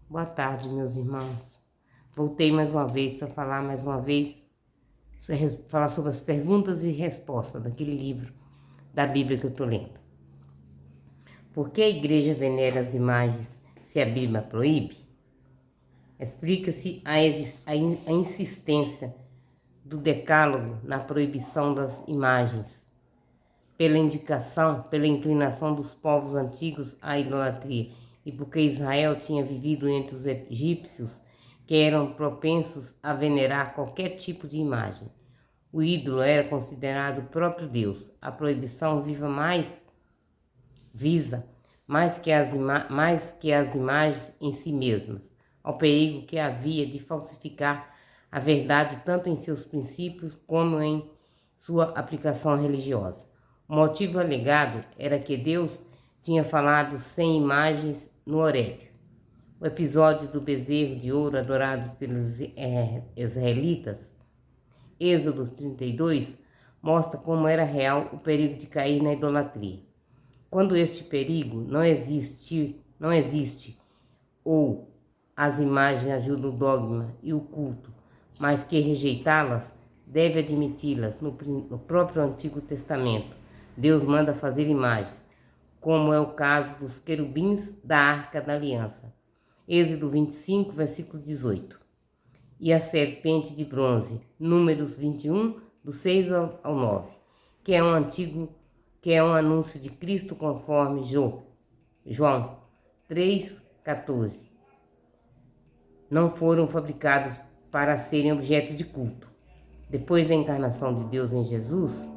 Boa tarde, meus irmãos. Voltei mais uma vez para falar falar sobre as perguntas e respostas daquele livro da Bíblia que eu estou lendo. Por que a igreja venera as imagens se a Bíblia proíbe? Explica-se a insistência do decálogo na proibição das imagens, pela inclinação dos povos antigos à idolatria, e porque Israel tinha vivido entre os egípcios, que eram propensos a venerar qualquer tipo de imagem. O ídolo era considerado o próprio Deus. A proibição visa mais que as imagens em si mesmas, ao perigo que havia de falsificar a verdade tanto em seus princípios como em sua aplicação religiosa. O motivo alegado era que Deus tinha falado sem imagens no Horebe. O episódio do bezerro de ouro adorado pelos israelitas, Êxodo 32, mostra como era real o perigo de cair na idolatria. Quando este perigo não existe, ou as imagens ajudam o dogma e o culto, mas que rejeitá-las deve admiti-las. No próprio Antigo Testamento, Deus manda fazer imagens, como é o caso dos querubins da Arca da Aliança. Êxodo 25, versículo 18. E a serpente de bronze, Números 21, do 6 ao 9, que é um anúncio de Cristo conforme João 3,14. Não foram fabricados para serem objeto de culto. Depois da encarnação de Deus em Jesus,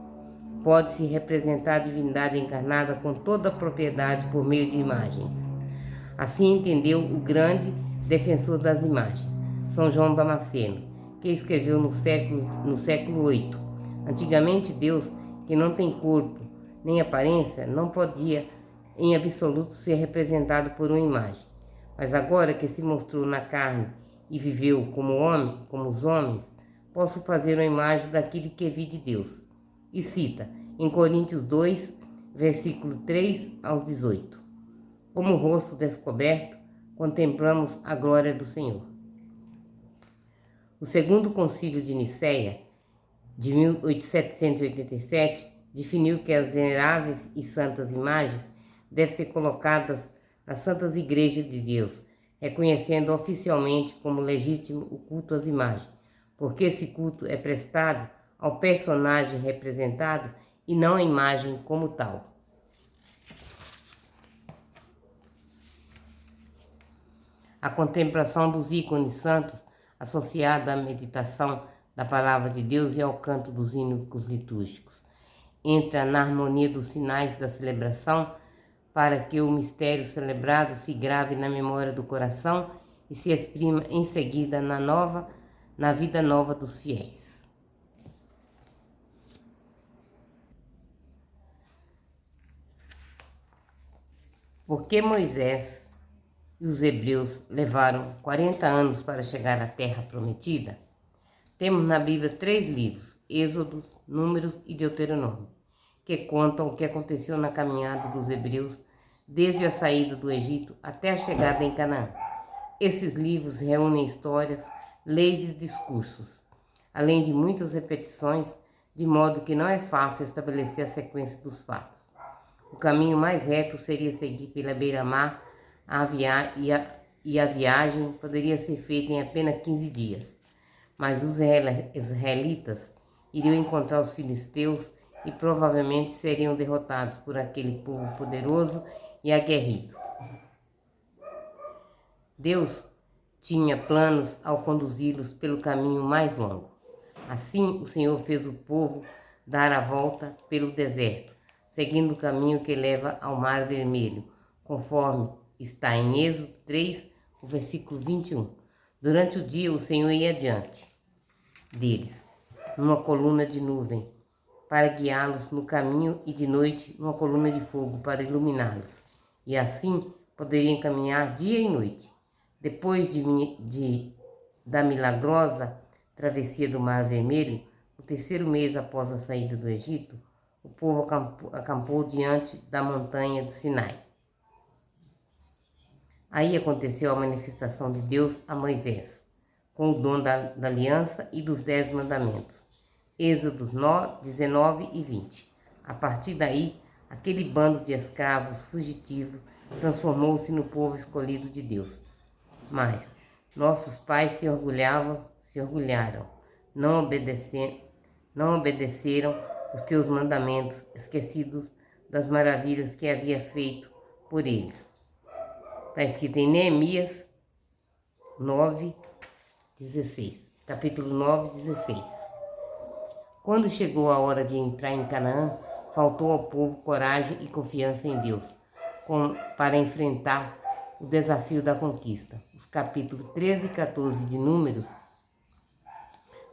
pode-se representar a divindade encarnada com toda a propriedade por meio de imagens. Assim entendeu o grande defensor das imagens, São João Damasceno, que escreveu no século VIII. Antigamente, Deus, que não tem corpo nem aparência, não podia em absoluto ser representado por uma imagem. Mas agora que se mostrou na carne e viveu como homem, como os homens, posso fazer uma imagem daquele que vi de Deus. E cita em Coríntios 2, versículo 3 aos 18. Como o rosto descoberto, contemplamos a glória do Senhor. O segundo concílio de Nicéia, de 1787, definiu que as veneráveis e santas imagens devem ser colocadas nas santas igrejas de Deus, reconhecendo oficialmente como legítimo o culto às imagens, porque esse culto é prestado ao personagem representado e não à imagem como tal. A contemplação dos ícones santos, associada à meditação da palavra de Deus e ao canto dos hinos litúrgicos, entra na harmonia dos sinais da celebração para que o mistério celebrado se grave na memória do coração e se exprima em seguida na vida nova dos fiéis. Por que Moisés e os hebreus levaram 40 anos para chegar à terra prometida? Temos na Bíblia 3 livros, Êxodo, Números e Deuteronômio, que contam o que aconteceu na caminhada dos hebreus desde a saída do Egito até a chegada em Canaã. Esses livros reúnem histórias, leis e discursos, além de muitas repetições, de modo que não é fácil estabelecer a sequência dos fatos. O caminho mais reto seria seguir pela beira-mar e a viagem poderia ser feita em apenas 15 dias. Mas os israelitas iriam encontrar os filisteus e provavelmente seriam derrotados por aquele povo poderoso e aguerrido. Deus tinha planos ao conduzi-los pelo caminho mais longo. Assim, o Senhor fez o povo dar a volta pelo deserto, seguindo o caminho que leva ao Mar Vermelho, conforme está em Êxodo 3, o versículo 21. Durante o dia, o Senhor ia adiante deles, numa coluna de nuvem, para guiá-los no caminho, e de noite, numa coluna de fogo, para iluminá-los. E assim, poderiam caminhar dia e noite. Depois da milagrosa travessia do Mar Vermelho, no terceiro mês após a saída do Egito, o povo acampou diante da montanha do Sinai. Aí aconteceu a manifestação de Deus a Moisés, com o dom da aliança e dos 10 mandamentos. Êxodos 19 e 20. A partir daí, aquele bando de escravos fugitivos transformou-se no povo escolhido de Deus. Mas nossos pais se orgulharam, não obedeceram os teus mandamentos, esquecidos das maravilhas que havia feito por eles. Está escrito em Neemias 9:16, capítulo 9:16. Quando chegou a hora de entrar em Canaã, faltou ao povo coragem e confiança em Deus para enfrentar o desafio da conquista. Os capítulos 13 e 14 de Números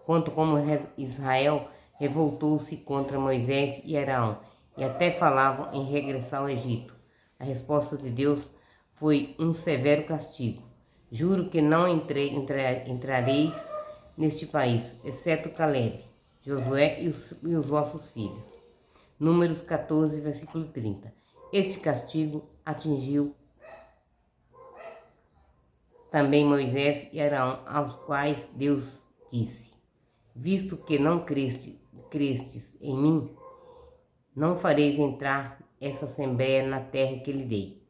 contam como Israel revoltou-se contra Moisés e Arão e até falavam em regressar ao Egito. A resposta de Deus foi um severo castigo. Juro que não entrareis neste país, exceto Caleb, Josué e os vossos filhos. Números 14, versículo 30. Este castigo atingiu também Moisés e Arão, aos quais Deus disse: visto que não crestes em mim, não fareis entrar essa assembleia na terra que lhe dei.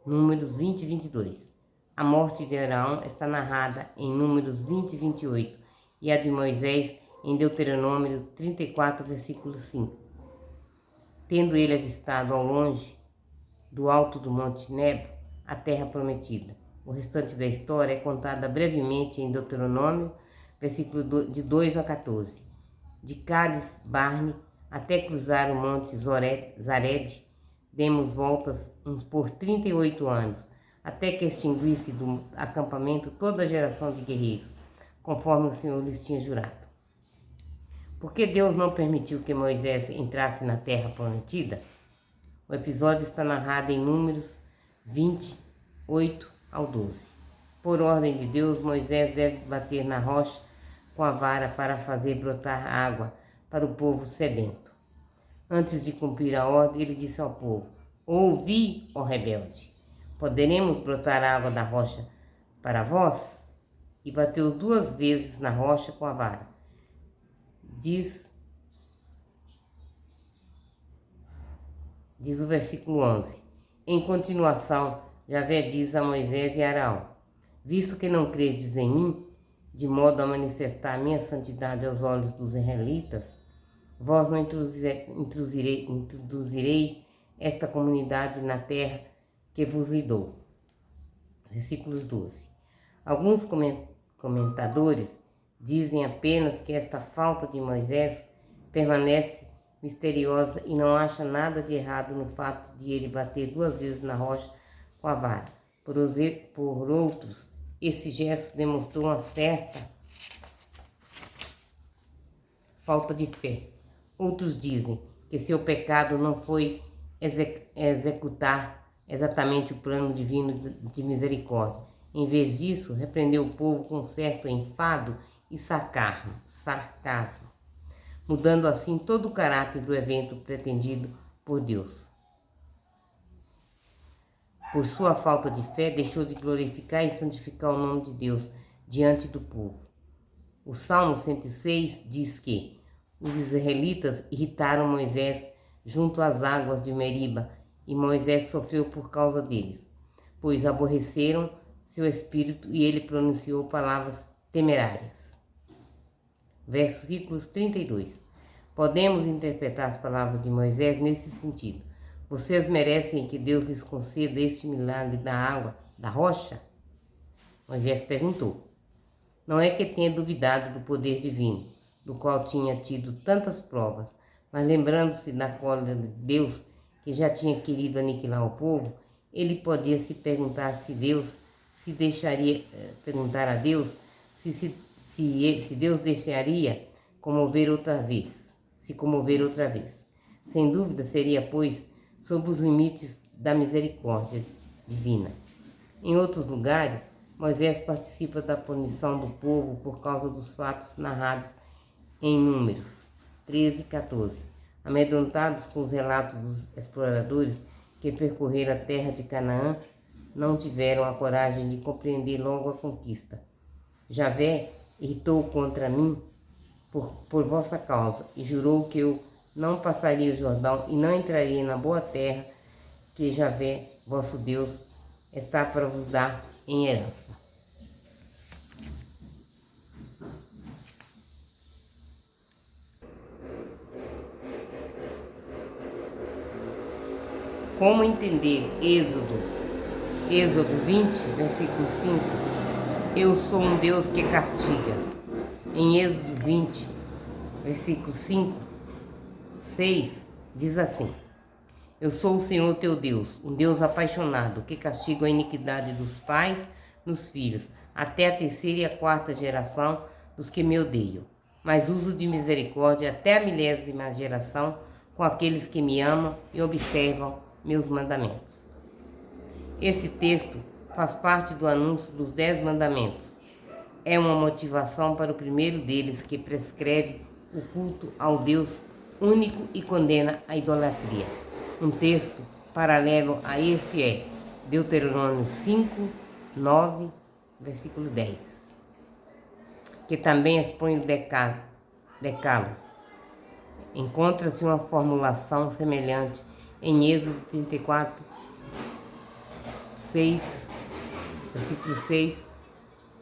Números 20 e 22. A morte de Arão está narrada em Números 20 e 28 e a de Moisés em Deuteronômio 34, versículo 5. Tendo ele avistado ao longe, do alto do Monte Nebo, a terra prometida. O restante da história é contada brevemente em Deuteronômio, versículo de 2 a 14. De Cades Barne até cruzar o Monte Zared, demos voltas por 38 anos, até que extinguisse do acampamento toda a geração de guerreiros, conforme o Senhor lhes tinha jurado. Por que Deus não permitiu que Moisés entrasse na terra prometida? O episódio está narrado em Números 28 ao 12. Por ordem de Deus, Moisés deve bater na rocha com a vara para fazer brotar água para o povo sedento. Antes de cumprir a ordem, ele disse ao povo: ouvi, ó rebelde, poderemos brotar água da rocha para vós? E bateu 2 vezes na rocha com a vara. Diz o versículo 11. Em continuação, Javé diz a Moisés e Arão: visto que não credes em mim, de modo a manifestar a minha santidade aos olhos dos israelitas, vós não introduzirei esta comunidade na terra que vos lhe dou. Versículos 12. Alguns comentadores dizem apenas que esta falta de Moisés permanece misteriosa e não acha nada de errado no fato de ele bater 2 vezes na rocha com a vara. Por outros, esse gesto demonstrou uma certa falta de fé. Outros dizem que seu pecado não foi executar exatamente o plano divino de misericórdia. Em vez disso, repreendeu o povo com certo enfado e sarcasmo, mudando assim todo o caráter do evento pretendido por Deus. Por sua falta de fé, deixou de glorificar e santificar o nome de Deus diante do povo. O Salmo 106 diz que os israelitas irritaram Moisés junto às águas de Meriba, e Moisés sofreu por causa deles, pois aborreceram seu espírito e ele pronunciou palavras temerárias. Versículos 32. Podemos interpretar as palavras de Moisés nesse sentido: vocês merecem que Deus lhes conceda este milagre da água, da rocha? Moisés perguntou. Não é que tenha duvidado do poder divino, do qual tinha tido tantas provas, mas lembrando-se da cólera de Deus, que já tinha querido aniquilar o povo, ele podia se perguntar se Deus se deixaria, perguntar a Deus se Deus deixaria comover outra vez. Sem dúvida seria, pois, sob os limites da misericórdia divina. Em outros lugares, Moisés participa da punição do povo por causa dos fatos narrados em Números 13 e 14. Amedrontados com os relatos dos exploradores que percorreram a terra de Canaã, não tiveram a coragem de compreender logo a conquista. Javé irritou contra mim por vossa causa e jurou que eu não passaria o Jordão e não entraria na boa terra que Javé, vosso Deus, está para vos dar em herança. Como entender Êxodo 20, versículo 5? Eu sou um Deus que castiga. Em Êxodo 20, versículo 5, 6, diz assim: Eu sou o Senhor teu Deus, um Deus apaixonado, que castiga a iniquidade dos pais nos filhos, até a terceira e a quarta geração dos que me odeiam. Mas uso de misericórdia até a 1000ª geração com aqueles que me amam e observam meus mandamentos. Esse texto faz parte do anúncio dos 10 mandamentos. É uma motivação para o primeiro deles, que prescreve o culto ao Deus único e condena a idolatria. Um texto paralelo a este é Deuteronômio 5, 9, versículo 10, que também expõe o decálogo. Encontra-se uma formulação semelhante em Êxodo 34, 6, versículo 6,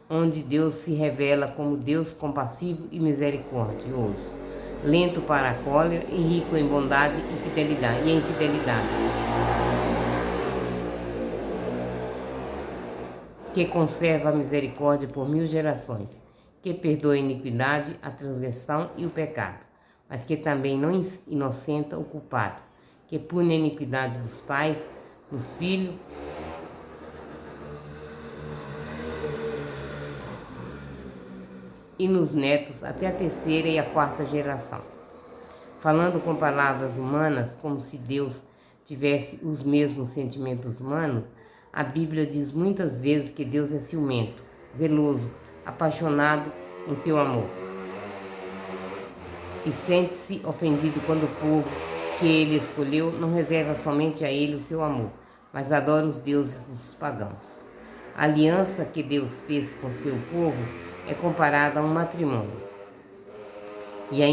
onde Deus se revela como Deus compassivo e misericordioso, lento para a cólera e rico em bondade e fidelidade, que conserva a misericórdia por 1000 gerações, que perdoa a iniquidade, a transgressão e o pecado, mas que também não inocenta o culpado, que pune a iniquidade dos pais nos filhos e nos netos até a terceira e a quarta geração. Falando com palavras humanas, como se Deus tivesse os mesmos sentimentos humanos, a Bíblia diz muitas vezes que Deus é ciumento, zeloso, apaixonado em seu amor. E sente-se ofendido quando o povo que ele escolheu não reserva somente a ele o seu amor, mas adora os deuses dos pagãos. A aliança que Deus fez com seu povo é comparada a um matrimônio. E a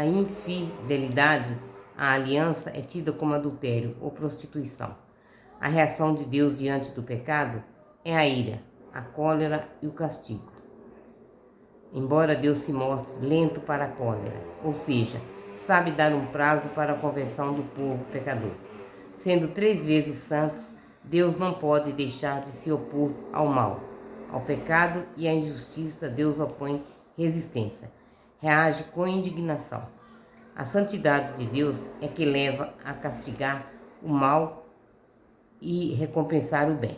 infidelidade à aliança é tida como adultério ou prostituição. A reação de Deus diante do pecado é a ira, a cólera e o castigo. Embora Deus se mostre lento para a cólera, ou seja, sabe dar um prazo para a conversão do povo pecador. Sendo 3 vezes santo, Deus não pode deixar de se opor ao mal. Ao pecado e à injustiça, Deus opõe resistência. Reage com indignação. A santidade de Deus é que leva a castigar o mal e recompensar o bem.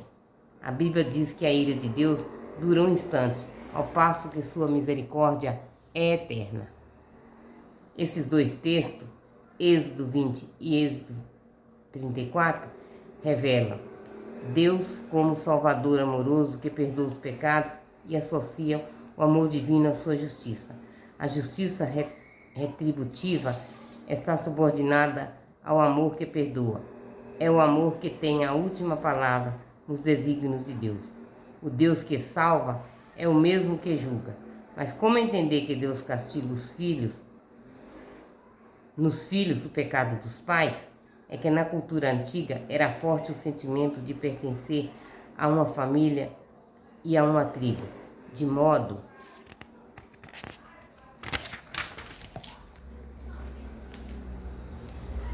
A Bíblia diz que a ira de Deus dura um instante, ao passo que sua misericórdia é eterna. Esses 2 textos, Êxodo 20 e Êxodo 34, revelam Deus como Salvador amoroso que perdoa os pecados e associa o amor divino à sua justiça. A justiça retributiva está subordinada ao amor que perdoa. É o amor que tem a última palavra nos desígnios de Deus. O Deus que salva é o mesmo que julga. Mas como entender que Deus castiga os filhos, nos filhos, o pecado dos pais? É que na cultura antiga era forte o sentimento de pertencer a uma família e a uma tribo, de modo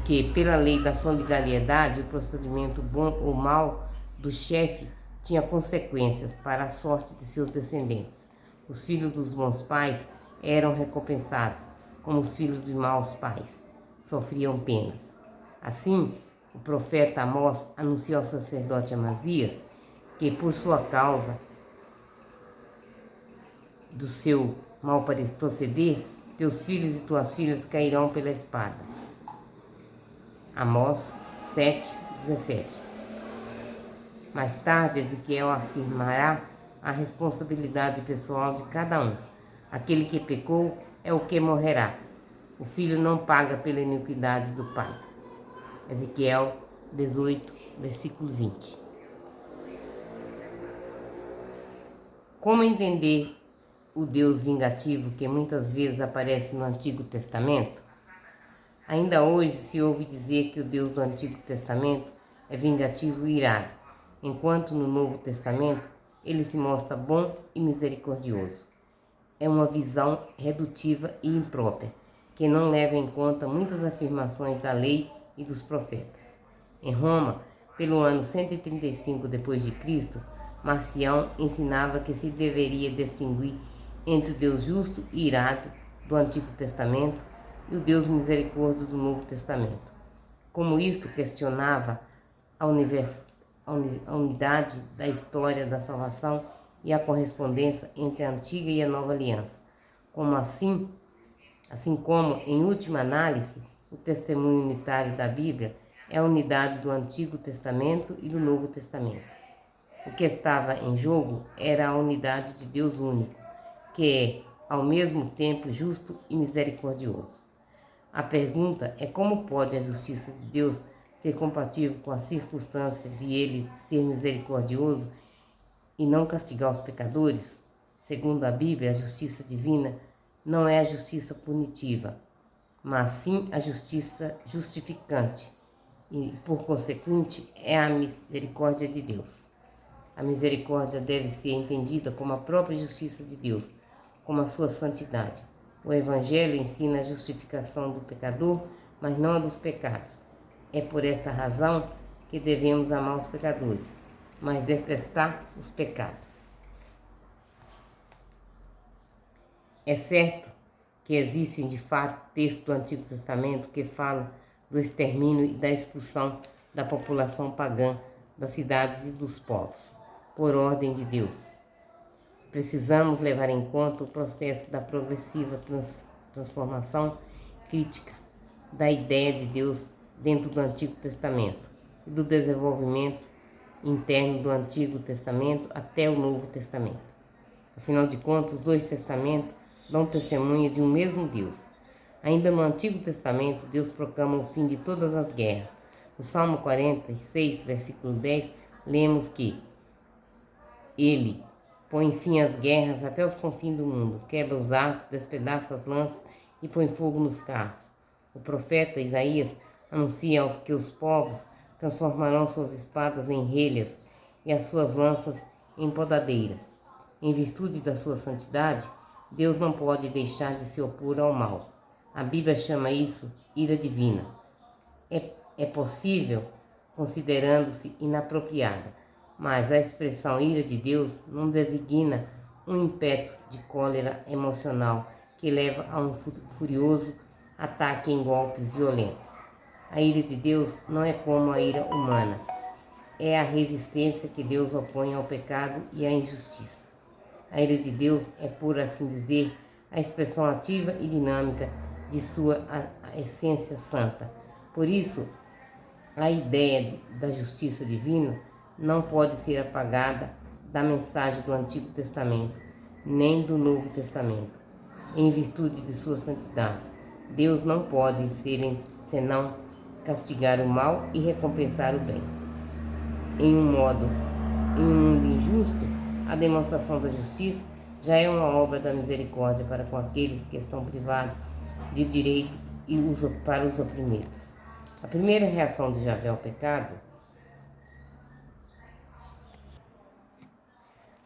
que, pela lei da solidariedade, o procedimento bom ou mau do chefe tinha consequências para a sorte de seus descendentes. Os filhos dos bons pais eram recompensados, como os filhos de maus pais sofriam penas. Assim, o profeta Amós anunciou ao sacerdote Amazias que, por sua causa, do seu mau proceder, teus filhos e tuas filhas cairão pela espada. Amós 7:17. Mais tarde, Ezequiel afirmará a responsabilidade pessoal de cada um. Aquele que pecou é o que morrerá. O filho não paga pela iniquidade do pai. Ezequiel 18, versículo 20. Como entender o Deus vingativo que muitas vezes aparece no Antigo Testamento? Ainda hoje se ouve dizer que o Deus do Antigo Testamento é vingativo e irado, enquanto no Novo Testamento ele se mostra bom e misericordioso. É uma visão redutiva e imprópria, que não leva em conta muitas afirmações da lei e dos profetas. Em Roma, pelo ano 135 d.C., Marcião ensinava que se deveria distinguir entre o Deus justo e irado do Antigo Testamento e o Deus misericórdia do Novo Testamento. Como isto questionava a unidade da história da salvação e a correspondência entre a antiga e a nova aliança. Assim como, em última análise, o testemunho unitário da Bíblia é a unidade do Antigo Testamento e do Novo Testamento. O que estava em jogo era a unidade de Deus único, que é, ao mesmo tempo, justo e misericordioso. A pergunta é como pode a justiça de Deus ser compatível com a circunstância de ele ser misericordioso e não castigar os pecadores? Segundo a Bíblia, a justiça divina não é a justiça punitiva, mas sim a justiça justificante e, por consequente, é a misericórdia de Deus. A misericórdia deve ser entendida como a própria justiça de Deus, como a sua santidade. O Evangelho ensina a justificação do pecador, mas não a dos pecados. É por esta razão que devemos amar os pecadores, mas detestar os pecados. É certo que existem de fato textos do Antigo Testamento que falam do extermínio e da expulsão da população pagã das cidades e dos povos, por ordem de Deus. Precisamos levar em conta o processo da progressiva transformação crítica da ideia de Deus dentro do Antigo Testamento e do desenvolvimento interno do Antigo Testamento até o Novo Testamento. Afinal de contas, os dois testamentos dão testemunha de um mesmo Deus. Ainda no Antigo Testamento, Deus proclama o fim de todas as guerras. No Salmo 46, versículo 10, lemos que Ele põe fim às guerras até os confins do mundo, quebra os arcos, despedaça as lanças e põe fogo nos carros. O profeta Isaías anuncia que os povos transformarão suas espadas em relhas e as suas lanças em podadeiras. Em virtude da sua santidade, Deus não pode deixar de se opor ao mal. A Bíblia chama isso ira divina. É possível, considerando-se inapropriada, mas a expressão ira de Deus não designa um ímpeto de cólera emocional que leva a um furioso ataque em golpes violentos. A ira de Deus não é como a ira humana, é a resistência que Deus opõe ao pecado e à injustiça. A ira de Deus é, por assim dizer, a expressão ativa e dinâmica de sua essência santa. Por isso, a ideia da justiça divina não pode ser apagada da mensagem do Antigo Testamento, nem do Novo Testamento. Em virtude de sua santidade, Deus não pode senão castigar o mal e recompensar o bem. Em um mundo injusto, a demonstração da justiça já é uma obra da misericórdia para com aqueles que estão privados de direito e para os oprimidos. A primeira reação de Javé ao pecado,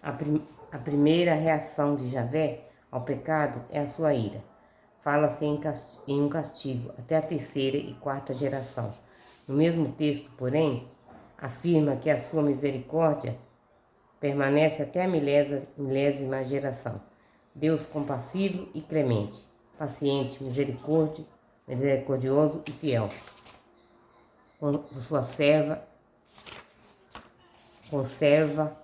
a primeira reação de Javé ao pecado é a sua ira. Fala-se em um castigo até a terceira e quarta geração. No mesmo texto, porém, afirma que a sua misericórdia permanece até a milésima geração. Deus consivo e clemente, paciente, misericordioso e fiel. Com sua serva, conserva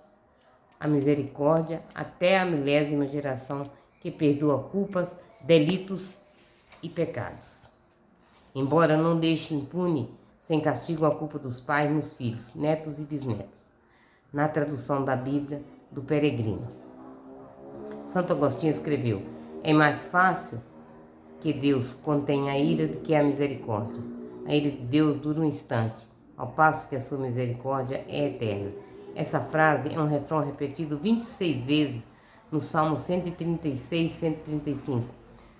a misericórdia até a milésima geração, que perdoa culpas, delitos e pecados. Embora não deixe impune, sem castigo, a culpa dos pais nos filhos, netos e bisnetos. Na tradução da Bíblia do Peregrino, Santo Agostinho escreveu: é mais fácil que Deus contenha a ira do que a misericórdia. A ira de Deus dura um instante, ao passo que a sua misericórdia é eterna. Essa frase é um refrão repetido 26 vezes no Salmo 136, 135.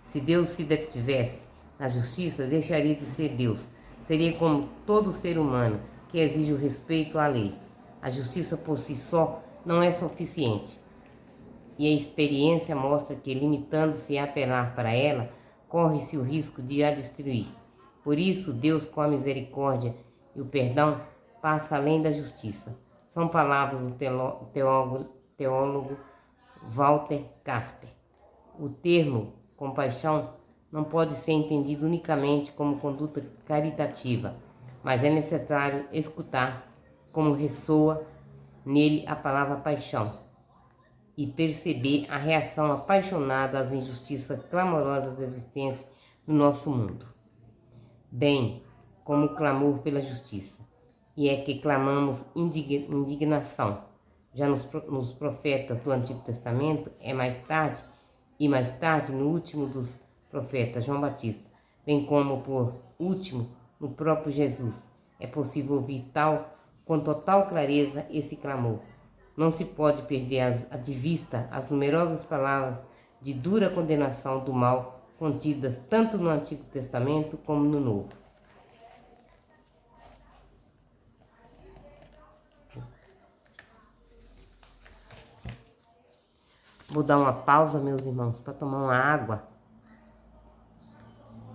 Se Deus se detivesse na justiça, deixaria de ser Deus. Seria como todo ser humano que exige o respeito à lei. A justiça por si só não é suficiente. E a experiência mostra que, limitando-se a apelar para ela, corre-se o risco de a destruir. Por isso, Deus, com a misericórdia e o perdão, passa além da justiça. São palavras do teólogo Walter Casper. O termo compaixão não pode ser entendido unicamente como conduta caritativa, mas é necessário escutar como ressoa nele a palavra paixão e perceber a reação apaixonada às injustiças clamorosas existentes no nosso mundo. Bem, como o clamor pela justiça, e é que clamamos indignação. Já nos profetas do Antigo Testamento, mais tarde no último dos profetas, João Batista, bem como por último no próprio Jesus, é possível ouvir com total clareza esse clamor. Não se pode perder de vista as numerosas palavras de dura condenação do mal contidas tanto no Antigo Testamento como no Novo. Vou dar uma pausa, meus irmãos, para tomar uma água,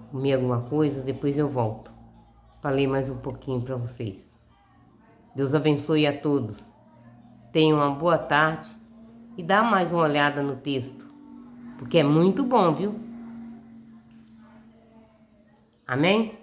comer alguma coisa, depois eu volto para ler mais um pouquinho para vocês. Deus abençoe a todos. Tenham uma boa tarde e dá mais uma olhada no texto, porque é muito bom, viu? Amém?